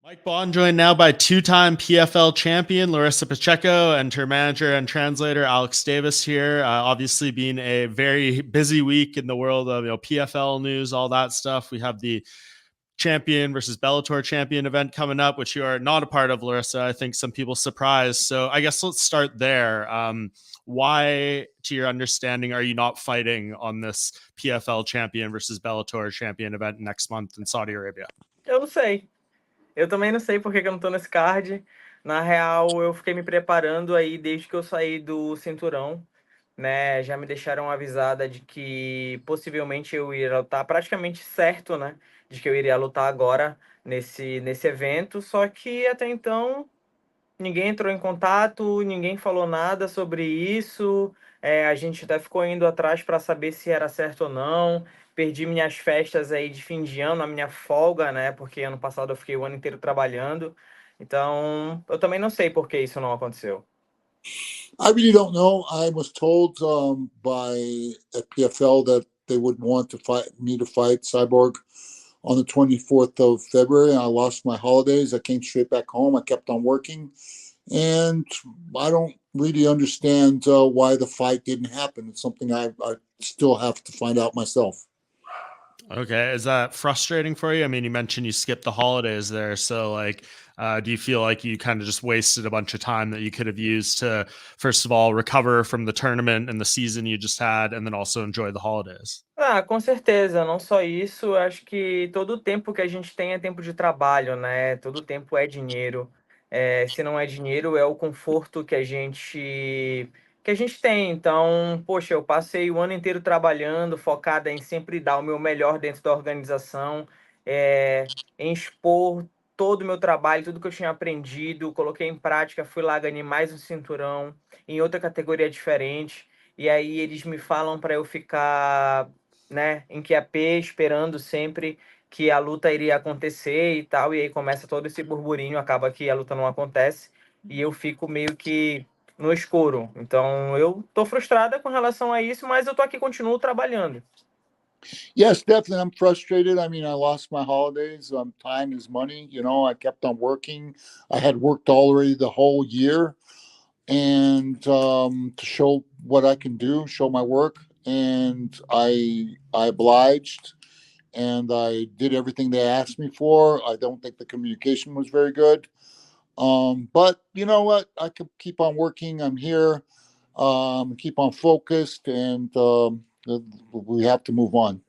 Mike Bohn joined now by two-time PFL champion Larissa Pacheco and her manager and translator Alex Davis here. Obviously, being a very busy week in the world of PFL news, all that stuff. We have the champion versus Bellator champion event coming up, which you are not a part of, Larissa. I think some people surprised. So I guess let's start there. Why, to your understanding, are you not fighting on this PFL champion versus Bellator champion event next month in Saudi Arabia? Eu não sei. Eu também não sei porque que eu não tô nesse card. Na real, eu fiquei me preparando aí desde que eu saí do cinturão, né? Já me deixaram avisada de que possivelmente eu iria lutar, praticamente certo, né? De que eu iria lutar agora nesse evento. Só que até então ninguém entrou em contato, ninguém falou nada sobre isso. A gente até ficou indo atrás para saber se era certo ou não. Perdi minhas festas aí de fim de ano, a minha folga, né? Porque ano passado eu fiquei o ano inteiro trabalhando. Então, eu também não sei por que isso não aconteceu. I really don't know. I was told by at PFL that they would want to fight Cyborg on the 24th of February. I lost my holidays. I came straight back home. I kept on working. And I don't really understand why the fight didn't happen. It's something I still have to find out myself. Okay. Is that frustrating for you? I mean, you mentioned you skipped the holidays there. So, do you feel like you kind of just wasted a bunch of time that you could have used to, first of all, recover from the tournament and the season you just had, and then also enjoy the holidays? Com certeza, não só isso, acho que todo o tempo que a gente tem é tempo de trabalho, né? Todo tempo é dinheiro. Se não é dinheiro, é o conforto que a gente tem. Então, poxa, eu passei o ano inteiro trabalhando, focada em sempre dar o meu melhor dentro da organização, em expor todo o meu trabalho, tudo que eu tinha aprendido, coloquei em prática, fui lá, ganhei mais um cinturão em outra categoria diferente. E aí eles me falam para eu ficar, né, em QAP, esperando sempre que a luta iria acontecer e tal, e aí começa todo esse burburinho, acaba que a luta não acontece, e eu fico meio que no escuro. Então, eu tô frustrada com relação a isso, mas eu tô aqui, continuo trabalhando. Yes, definitely. I'm frustrated. I mean, I lost my holidays. Time is money. I kept on working. I had worked already the whole year, and to show what I can do, show my work, and I obliged, and I did everything they asked me for. I don't think the communication was very good, but you know what? I could keep on working. I'm here. Keep on focused, and we have to move on.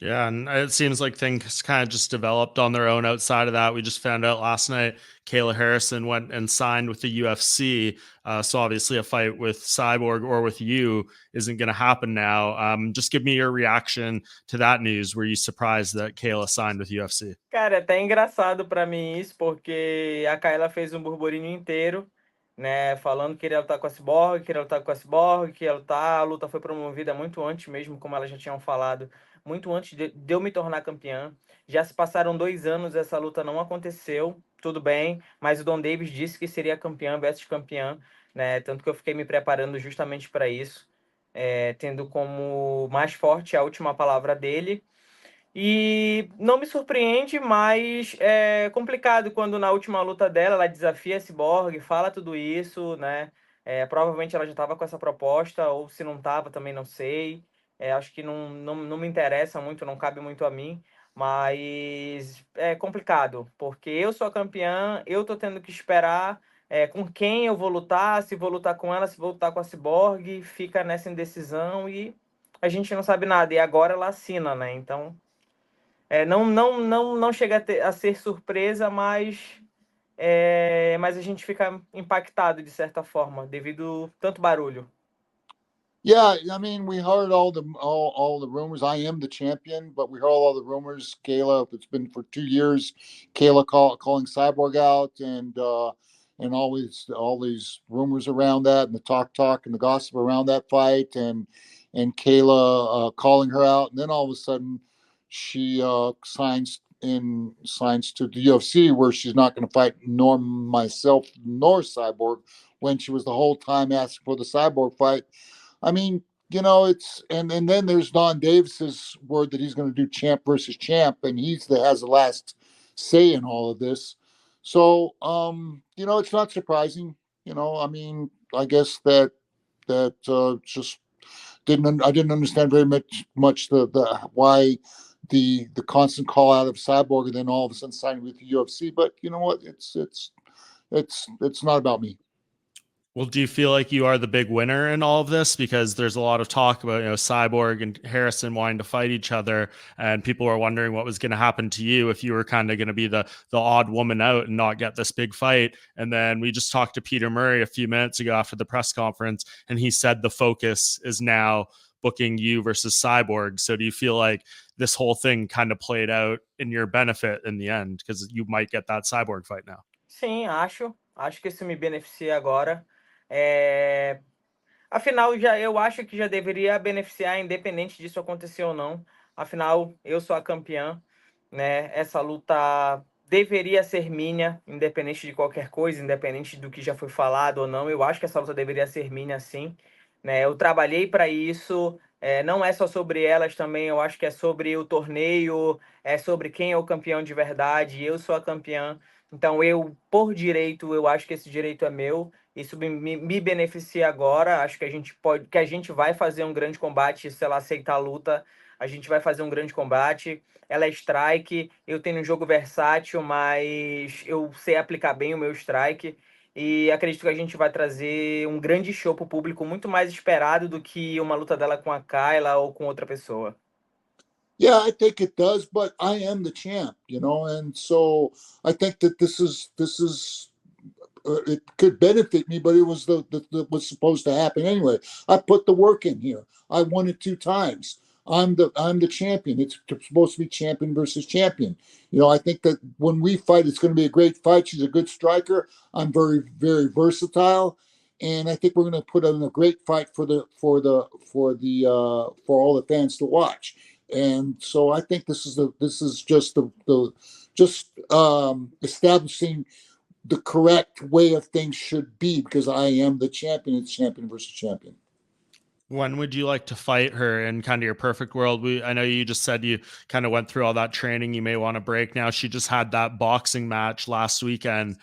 Yeah, and it seems like things kind of just developed on their own outside of that. We just found out last night Kayla Harrison went and signed with the UFC. So obviously a fight with Cyborg or with you isn't going to happen now. Just give me your reaction to that news. Were you surprised that Kayla signed with UFC? Cara, é até engraçado pra mim isso, porque a Kayla fez um burburinho inteiro, né, falando que queria lutar com a Cyborg, queria lutar com a Cyborg, que ia lutar. A luta foi promovida muito antes mesmo, como elas já tinham falado, muito antes de eu me tornar campeã. Já se passaram 2 anos, essa luta não aconteceu, tudo bem, mas o Don Davis disse que seria campeã versus campeã, né, tanto que eu fiquei me preparando justamente para isso, tendo como mais forte a última palavra dele. E não me surpreende, mas é complicado quando na última luta dela ela desafia a Cyborg, fala tudo isso, né? Provavelmente ela já estava com essa proposta, ou se não estava, também não sei. Acho que não me interessa muito, não cabe muito a mim, mas é complicado, porque eu sou a campeã, eu tô tendo que esperar com quem eu vou lutar, se vou lutar com ela, se vou lutar com a Cyborg, fica nessa indecisão e a gente não sabe nada. E agora ela assina, né? Então. Não chega a ser surpresa, mas a gente fica impactado de certa forma, devido tanto barulho. Yeah, I mean, we heard all the rumors. I am the champion, but we heard all the rumors. Kayla, it's been for 2 years. Kayla calling Cyborg out, and always all these rumors around that, and the talk and the gossip around that fight, and Kayla calling her out, and then all of a sudden she signs to the UFC, where she's not going to fight nor myself nor Cyborg, when she was the whole time asking for the Cyborg fight. I mean, it's and then there's Don Davis's word that he's going to do champ versus champ, and he's the has the last say in all of this. So, it's not surprising. I mean, I guess that just I didn't understand very much the why the constant call out of Cyborg and then all of a sudden signing with the UFC. But you know what? It's not about me. Well, do you feel like you are the big winner in all of this? Because there's a lot of talk about, Cyborg and Harrison wanting to fight each other, and people are wondering what was going to happen to you if you were kind of going to be the odd woman out and not get this big fight. And then we just talked to Peter Murray a few minutes ago after the press conference, and he said the focus is now booking you versus Cyborg. So do you feel like this whole thing kind of played out in your benefit in the end because you might get that Cyborg fight now? Sim, acho que isso me beneficia agora. É... Afinal, eu acho que já deveria beneficiar, independente disso acontecer ou não. Afinal, eu sou a campeã, né? Essa luta deveria ser minha, independente de qualquer coisa, independente do que já foi falado ou não. Eu acho que essa luta deveria ser minha, sim, né? Eu trabalhei para isso. Não é só sobre elas também, eu acho que é sobre o torneio, é sobre quem é o campeão de verdade. Eu sou a campeã, então eu, por direito, eu acho que esse direito é meu. Isso me beneficia agora. Acho que a gente vai fazer um grande combate se ela aceitar a luta. A gente vai fazer um grande combate. Ela é strike, eu tenho um jogo versátil, mas eu sei aplicar bem o meu strike. E acredito que a gente vai trazer um grande show para o público, muito mais esperado do que uma luta dela com a Kayla ou com outra pessoa. Yeah, I think it does, but I am the champ, and so I think that this is it could benefit me, but it was the was supposed to happen anyway. I put the work in here. I won it 2 times. I'm the champion. It's supposed to be champion versus champion. I think that when we fight, it's going to be a great fight. She's a good striker. I'm very very versatile, and I think we're going to put on a great fight for all the fans to watch. And so I think this is just the just establishing the correct way of things should be, because I am the champion. It's champion versus champion. When would you like to fight her in kind of your perfect world? I know you just said you kind of went through all that training. You may want to break now. She just had that boxing match last weekend.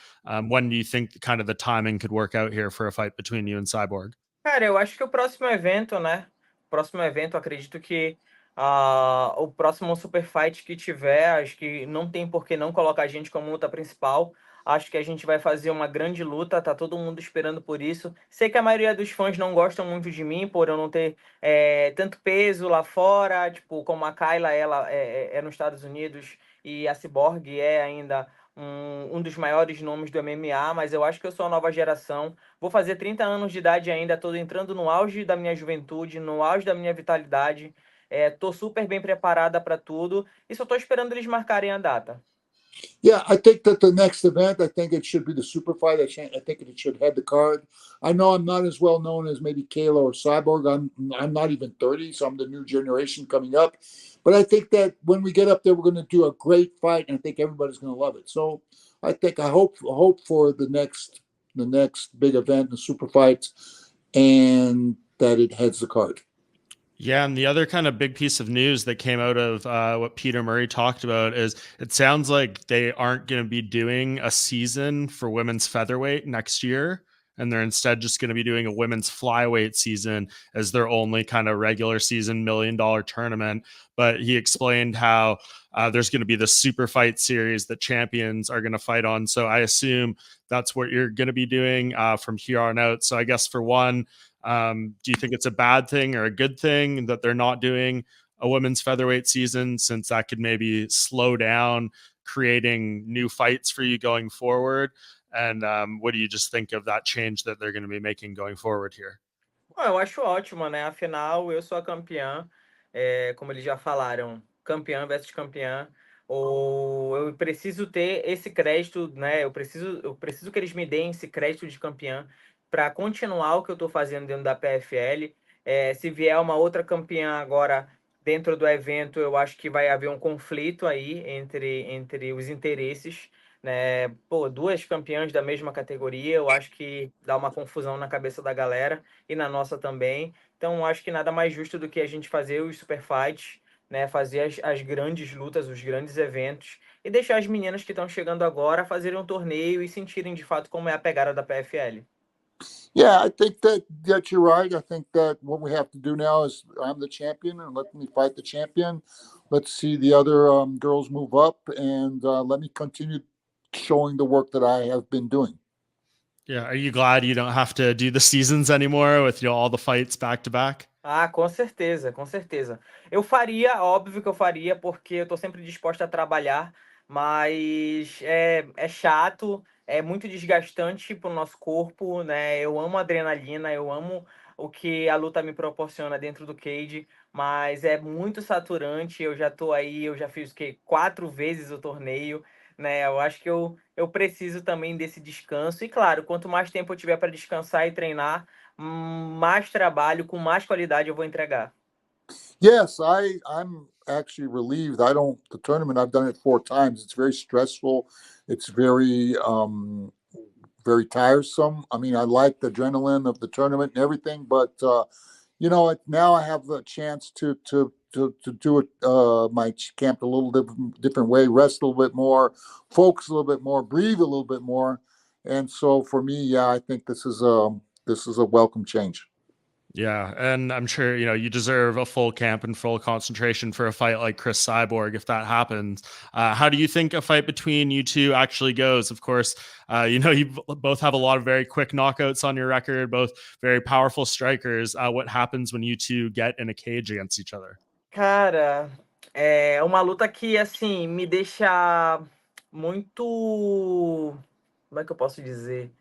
When do you think kind of the timing could work out here for a fight between you and Cyborg? Cara, eu acho que o próximo evento, né? Próximo evento, acredito que o próximo Super Fight que tiver, acho que não tem por que não colocar a gente como luta principal. Acho que a gente vai fazer uma grande luta, tá todo mundo esperando por isso. Sei que a maioria dos fãs não gostam muito de mim, por eu não ter tanto peso lá fora, tipo, como a Kayla, ela é nos Estados Unidos e a Cyborg é ainda um dos maiores nomes do MMA, mas eu acho que eu sou a nova geração. Vou fazer 30 anos de idade ainda, estou entrando no auge da minha juventude, no auge da minha vitalidade. Estou super bem preparada para tudo e só estou esperando eles marcarem a data. Yeah, I think that the next event, I think it should be the super fight. I think it should head the card. I know I'm not as well known as maybe Kayla or Cyborg. I'm not even 30, so I'm the new generation coming up. But I think that when we get up there, we're going to do a great fight, and I think everybody's going to love it. So I hope for the next big event, the super fight, and that it heads the card. Yeah, and the other kind of big piece of news that came out of what Peter Murray talked about is it sounds like they aren't going to be doing a season for women's featherweight next year. And they're instead just going to be doing a women's flyweight season as their only kind of regular season $1 million tournament. But he explained how there's going to be the super fight series that champions are going to fight on. So I assume that's what you're going to be doing from here on out. So I guess for one, do you think it's a bad thing or a good thing that they're not doing a women's featherweight season, since that could maybe slow down creating new fights for you going forward? And what do you just think of that change that they're going to be making going forward here? Eu acho ótimo, né? Afinal, eu sou a campeã, como eles já falaram, campeã versus campeã. Ou eu preciso ter esse crédito, né? Eu preciso que eles me deem esse crédito de campeã para continuar o que eu estou fazendo dentro da PFL. Se vier uma outra campeã agora dentro do evento, eu acho que vai haver um conflito aí entre os interesses, né? Pô, duas campeãs da mesma categoria, eu acho que dá uma confusão na cabeça da galera e na nossa também. Então, acho que nada mais justo do que a gente fazer os super fights, né? Fazer as grandes lutas, os grandes eventos e deixar as meninas que estão chegando agora fazerem um torneio e sentirem de fato como é a pegada da PFL. Yeah, I think that you're right. I think that what we have to do now is I'm the champion and let me fight the champion. Let's see the other girls move up and let me continue showing the work that I have been doing. Yeah. Are you glad you don't have to do the seasons anymore with all the fights back to back? Ah, com certeza, com certeza. Eu faria, óbvio que eu faria, porque eu tô sempre disposta a trabalhar, mas é chato, é muito desgastante pro nosso corpo, né? Eu amo adrenalina, eu amo o que a luta me proporciona dentro do cage, mas é muito saturante. Eu já tô aí, eu já fiz o quê? 4 vezes o torneio, né? Eu acho que eu preciso também desse descanso. E claro, quanto mais tempo eu tiver para descansar e treinar, mais trabalho, com mais qualidade eu vou entregar. Yes, I'm actually relieved. The tournament, I've done it 4 times. It's very stressful. It's very tiresome. I mean, I like the adrenaline of the tournament and everything, but now I have the chance to do it my camp a little different way, rest a little bit more, focus a little bit more, breathe a little bit more, and so for me, yeah, I think this is a welcome change. Yeah, and I'm sure you deserve a full camp and full concentration for a fight like Cris Cyborg if that happens. How do you think a fight between you two actually goes? Of course, you both have a lot of very quick knockouts on your record, both very powerful strikers. What happens when you two get in a cage against each other? Cara, é uma luta que, assim, me deixa muito. Como é que eu posso dizer?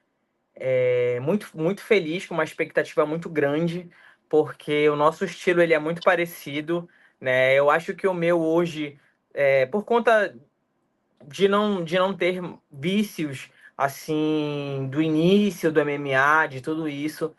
Muito, muito feliz, com uma expectativa muito grande, porque o nosso estilo ele é muito parecido, né? Eu acho que o meu hoje, por conta de não ter vícios assim do início do MMA, de tudo isso.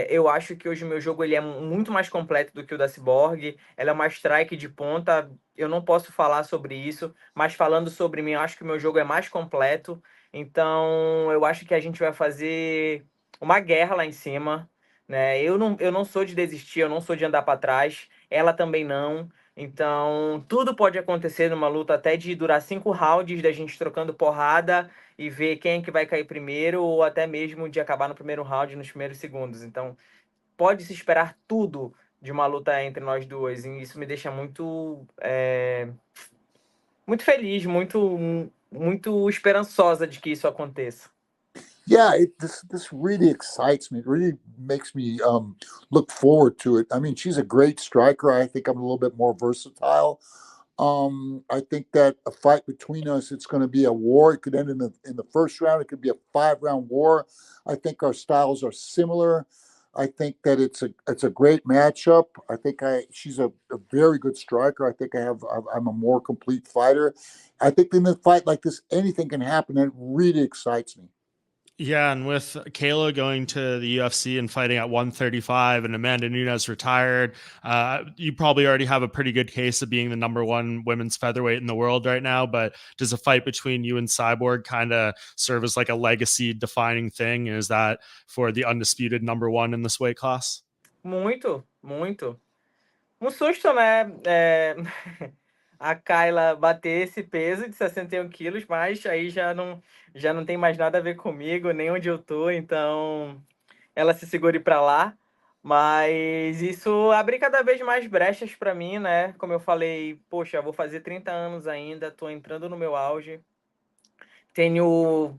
Eu acho que hoje o meu jogo ele é muito mais completo do que o da Cyborg. Ela é uma strike de ponta. Eu não posso falar sobre isso, mas falando sobre mim, eu acho que o meu jogo é mais completo. Então, eu acho que a gente vai fazer uma guerra lá em cima, né? Eu não sou de desistir, eu não sou de andar para trás. Ela também não. Então, tudo pode acontecer numa luta até de durar 5 rounds, da gente trocando porrada e ver quem é que vai cair primeiro, ou até mesmo de acabar no primeiro round, nos primeiros segundos. Então, pode se esperar tudo de uma luta entre nós duas. E isso me deixa muito feliz, muito esperançosa de que isso aconteça. Yeah, this really excites me. It really makes me look forward to it. I mean, she's a great striker. I think I'm a little bit more versatile. I think that a fight between us, it's going to be a war. It could end in the first round. It could be a 5-round war. I think our styles are similar. I think that it's a great matchup. I think she's a very good striker. I think I'm a more complete fighter. I think in a fight like this, anything can happen. And it really excites me. Yeah, and with Kayla going to the UFC and fighting at 135 and Amanda Nunes retired, you probably already have a pretty good case of being the #1 women's featherweight in the world right now. But does a fight between you and Cyborg kind of serve as like a legacy defining thing? And is that for the undisputed #1 in this weight class? Muito, muito. Um susto, né? A Kayla bater esse peso de 61 quilos, mas aí já não tem mais nada a ver comigo, nem onde eu tô, então ela se segure para lá. Mas isso abre cada vez mais brechas para mim, né? Como eu falei, poxa, vou fazer 30 anos ainda, tô entrando no meu auge. Tenho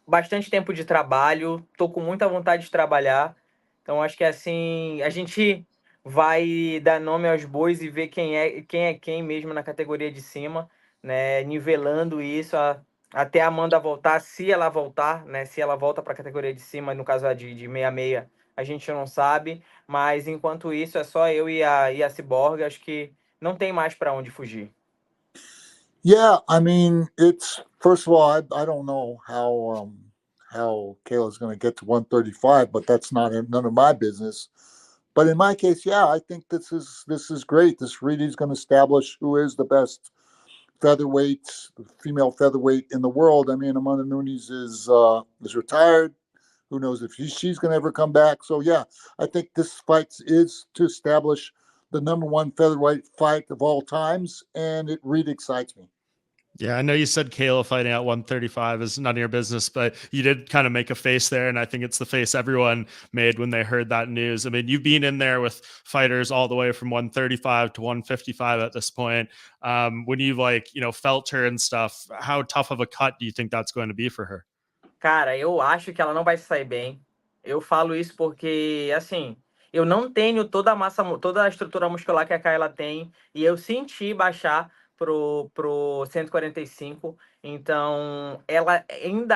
bastante tempo de trabalho, tô com muita vontade de trabalhar. Então acho que assim, a gente vai dar nome aos bois e ver quem é quem mesmo na categoria de cima, né? Nivelando isso até a Amanda voltar, se ela voltar, né? Se ela volta para a categoria de cima, no caso a de 66, a gente não sabe. Mas enquanto isso, é só eu e a Cyborg. Acho que não tem mais para onde fugir. Yeah, I mean, it's first of all, I don't know how Kayla's going to get to 135, but that's none of my business. But in my case, yeah, I think this is great. This really is going to establish who is the best featherweight, female featherweight in the world. I mean, Amanda Nunes is retired. Who knows if she's going to ever come back? So yeah, I think this fight is to establish the #1 featherweight fight of all times, and it really excites me. Yeah, I know you said Kayla fighting at 135 is none of your business, but you did kind of make a face there, and I think it's the face everyone made when they heard that news. I mean, you've been in there with fighters all the way from 135 to 155 at this point. When you've felt her and stuff, how tough of a cut do you think that's going to be for her? Cara, eu acho que ela não vai se sair bem. Eu falo isso porque, assim, eu não tenho toda a massa, toda a estrutura muscular que a Kayla tem, e eu senti baixar pro 145. Então, ela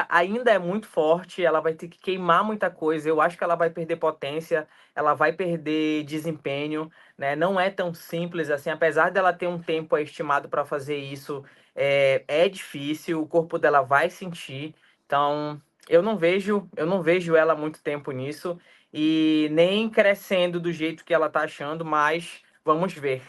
ainda é muito forte, ela vai ter que queimar muita coisa. Eu acho que ela vai perder potência, ela vai perder desempenho, né? Não é tão simples assim, apesar dela ter um tempo estimado para fazer isso, é difícil, o corpo dela vai sentir. Então, eu não vejo ela há muito tempo nisso e nem crescendo do jeito que ela tá achando, mas vamos ver.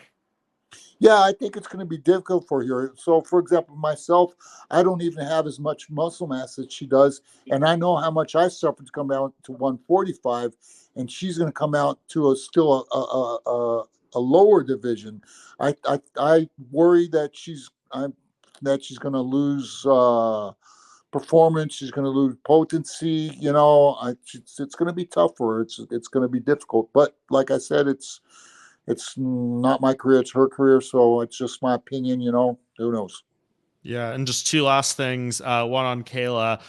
Yeah, I think it's going to be difficult for her. So, for example, myself, I don't even have as much muscle mass as she does, and I know how much I suffered to come out to 145, and she's going to come out to a lower division. I worry that she's going to lose performance. She's going to lose potency. It's going to be tough for her. It's going to be difficult. But like I said, it's not my career, it's her career, so it's just my opinion. Who knows? Yeah, and just two last things. One on Kayla.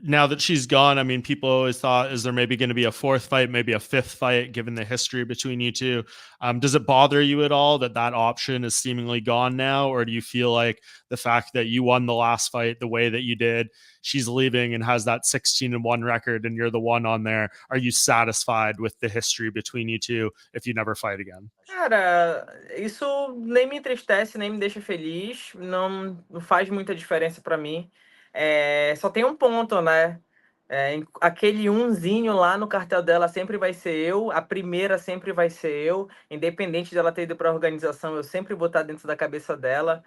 Now that she's gone, I mean, people always thought, is there maybe going to be a fourth fight, maybe a fifth fight, given the history between you two? Does it bother you at all that option is seemingly gone now? Or do you feel like the fact that you won the last fight the way that you did, she's leaving and has that 16-1 record and you're the one on there? Are you satisfied with the history between you two if you never fight again? Cara, isso nem me entristece, nem me deixa feliz, não faz muita diferença pra mim. Só tem um ponto, né? Aquele umzinho lá no cartel dela sempre vai ser eu, a primeira sempre vai ser eu, independente dela ter ido pra organização, eu sempre vou estar dentro da cabeça dela.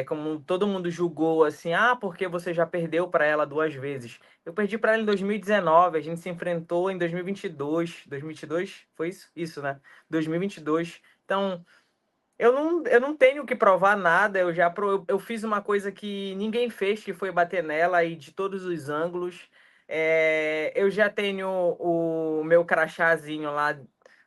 Como todo mundo julgou assim, porque você já perdeu pra ela 2 vezes. Eu perdi pra ela em 2019, a gente se enfrentou em 2022. 2022? Foi isso? Isso, né? 2022. Então, eu não tenho que provar nada. Eu fiz uma coisa que ninguém fez, que foi bater nela e de todos os ângulos. Eu já tenho o meu crachazinho lá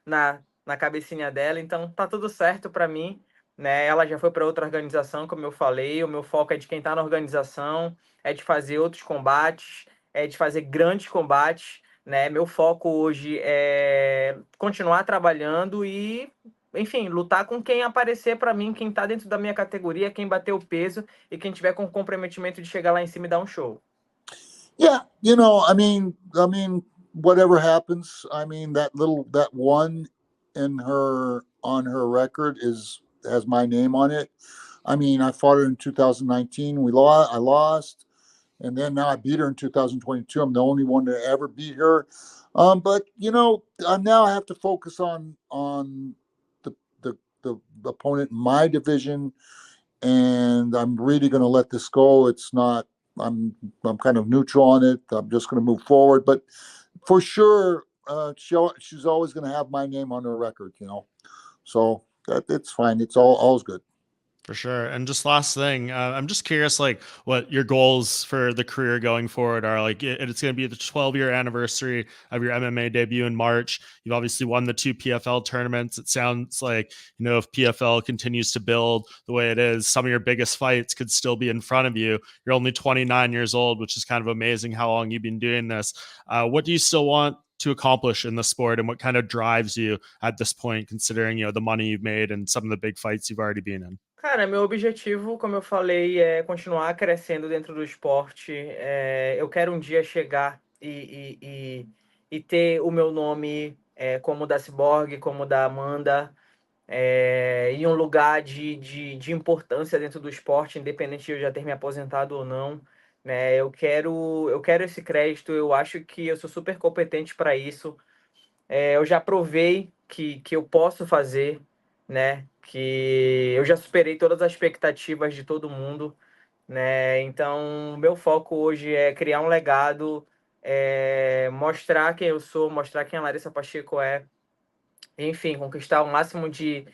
na cabecinha dela, então tá tudo certo para mim, né? Ela já foi para outra organização, como eu falei. O meu foco é de quem tá na organização, é de fazer outros combates, é de fazer grandes combates, né? Meu foco hoje é continuar trabalhando e, enfim, lutar com quem aparecer para mim, quem tá dentro da minha categoria, quem bater o peso e quem tiver com comprometimento de chegar lá em cima e dar um show. Yeah, whatever happens, that one on her record has my name on it. I fought her in 2019. I lost, and then now I beat her in 2022. I'm the only one to ever beat her. But now I have to focus on the opponent in my division, and I'm really going to let this go. It's not. I'm kind of neutral on it. I'm just going to move forward. But for sure, she's always going to have my name on her record. So it's fine. It's all's good. For sure. And just last thing, I'm just curious, what your goals for the career going forward are. It's going to be the 12-year anniversary of your MMA debut in March. You've obviously won the 2 PFL tournaments. It sounds like, if PFL continues to build the way it is, some of your biggest fights could still be in front of you. You're only 29 years old, which is kind of amazing how long you've been doing this. What do you still want to accomplish in the sport, and what kind of drives you at this point, considering, the money you've made and some of the big fights you've already been in? Cara, meu objetivo, como eu falei, é continuar crescendo dentro do esporte. Eu quero um dia chegar e ter o meu nome, como o da Cyborg, como o da Amanda, em um lugar de importância dentro do esporte, independente de eu já ter me aposentado ou não, né? Eu quero esse crédito. Eu acho que eu sou super competente para isso. Eu já provei que eu posso fazer, né? Que eu já superei todas as expectativas de todo mundo, né? Então, meu foco hoje é criar um legado, mostrar quem eu sou, mostrar quem a Larissa Pacheco é, enfim, conquistar o máximo de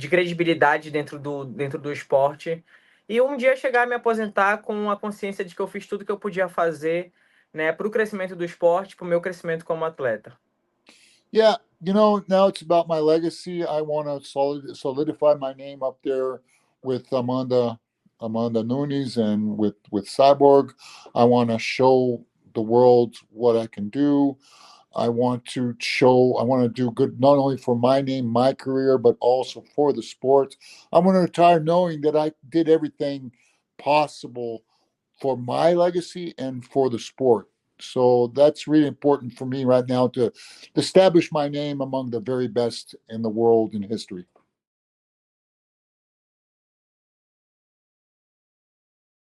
credibilidade dentro do esporte. E um dia chegar a me aposentar com a consciência de que eu fiz tudo que eu podia fazer, né, para o crescimento do esporte, para o meu crescimento como atleta. Yeah, now it's about my legacy. I want to solidify my name up there with Amanda Nunes and with Cyborg. I want to show the world what I can do. I want to do good not only for my name, my career, but also for the sport. I want to retire knowing that I did everything possible for my legacy and for the sport. So that's really important for me right now to establish my name among the very best in the world in history.